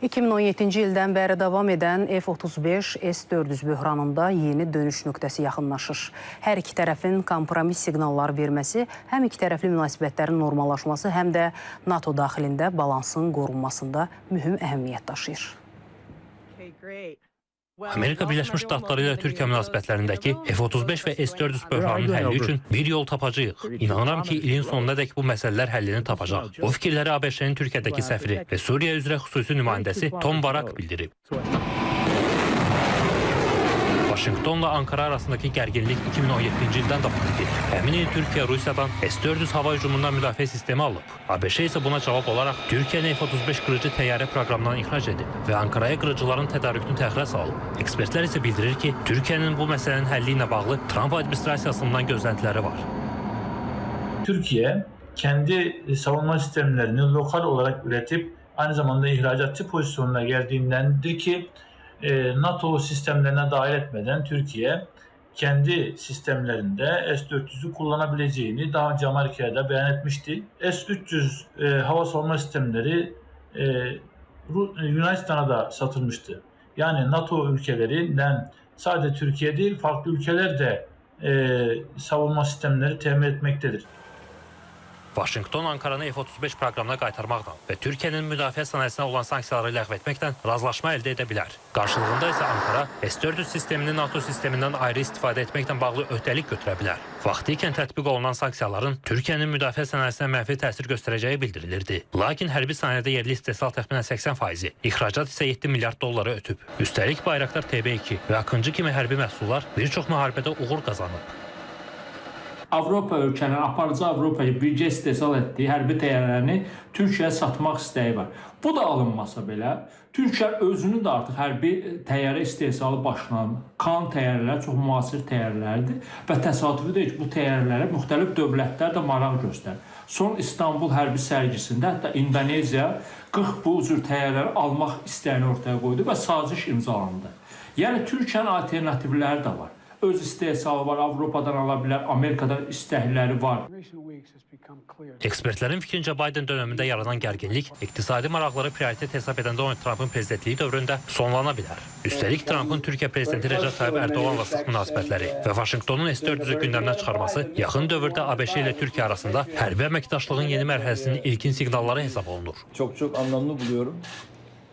2017-ci ildən bəri davam edən F-35 S-400 böhranında yeni dönüş nöqtəsi yaxınlaşır. Hər iki tərəfin kompromis siqnalları verməsi, həm iki tərəfli münasibətlərin normallaşması, həm də NATO daxilində balansın qorunmasında mühüm əhəmiyyət daşıyır. Amerika Birləşmiş Ştatları ilə Türkiyə münasibətlərindəki F-35 və S-400 böhranının həlli üçün bir yol tapacağıq. İnanıram ki, ilin sonuna dək bu məsələlər həllini tapacaq. Bu fikirləri ABŞ-nin Türkiyədəki səfiri və Suriya üzrə xüsusi nümayəndəsi Tom Barak bildirib. Vaşinqtonla Ankara arasındakı gərginlik 2017-ci ildən davam edir. Həmin il Türkiyə Rusiyadan S-400 hava hücumundan müdafiə sistemi alıb. ABŞ isə buna cavab olaraq Türkiyəni F-35 qırıcı təyyarə proqramından ixrac edib və Ankaraya qırıcıların tədarükünü təxirə salıb. Ekspertlər isə bildirir ki, Türkiyənin bu məsələnin həlli ilə bağlı Trump administrasiyasından gözləntiləri var. Türkiye kendi savunma sistemlerini lokal olarak üretip aynı zamanda ihracatçı pozisyonuna geldiğindendir ki NATO sistemlerine dahil etmeden Türkiye kendi sistemlerinde S-400'ü kullanabileceğini daha önce Amerika'da beyan etmişti. S-300 hava savunma sistemleri Yunanistan'a da satılmıştı. Yani NATO ülkelerinden sadece Türkiye değil farklı ülkeler de savunma sistemleri temin etmektedir. Vaşinqton Ankaranı F-35 proqramına qaytarmaqla və Türkiyənin müdafiə sənayesinə olan sanksiyaları ləğv etməklə razılaşma əldə edə bilər. Qarşılığında isə Ankara S-400 sistemini NATO sistemindən ayrı istifadə etməklə bağlı öhdəlik götürə bilər. Vaxtı ikən tətbiq olunan sanksiyaların Türkiyənin müdafiə sənayesinə mənfi təsir göstərəcəyi bildirilirdi. Lakin hərbi sahədə yerli istehsal təxminən 80%, ixracat isə 7 milyard dolları ötüb. Üstəlik Bayraktar TB2 və Akıncı kimi hərbi məhsullar bir çox müharibədə uğur qazanıb. Avropa ölkənin aparıcı Avropaya birgə istehsal etdiyi hərbi təyyarələrini Türkiyəyə satmaq istəyi var. Bu da alınmasa belə, Türkiyə özünün də artıq hərbi təyyarə istehsalı başlanıb. Kan təyyarələr çox müasir təyyarələrdir və təsadüfi deyil ki, bu təyyarələrə müxtəlif dövlətlər də maraq göstərir. Son İstanbul hərbi sərgisində hətta İndoneziya 40 bu cür təyyarələri almaq istəyini ortaya qoydu və saziş imzalandı. Yəni Türkiyənin alternativləri də var. Öz istehsalı var, Avropadan ala bilər, Amerikadan istəkləri var. Ekspertlərin fikrincə Biden dönəmində yaranan gərginlik iqtisadi maraqları prioritet hesab edən Donald Trumpın prezidentliyi dövründə sonlana bilər. Üstəlik Trumpın Türkiyə prezidenti Recep Tayyip Erdoğanla sıx münasibətləri və Vaşinqtonun S-400'ü gündəmdən çıxarması yaxın dövrdə ABŞ ilə Türkiyə arasında hərbi əməkdaşlığın yeni mərhələsinin ilkin siqnalları hesab olunur. Çok anlamlı buluyorum.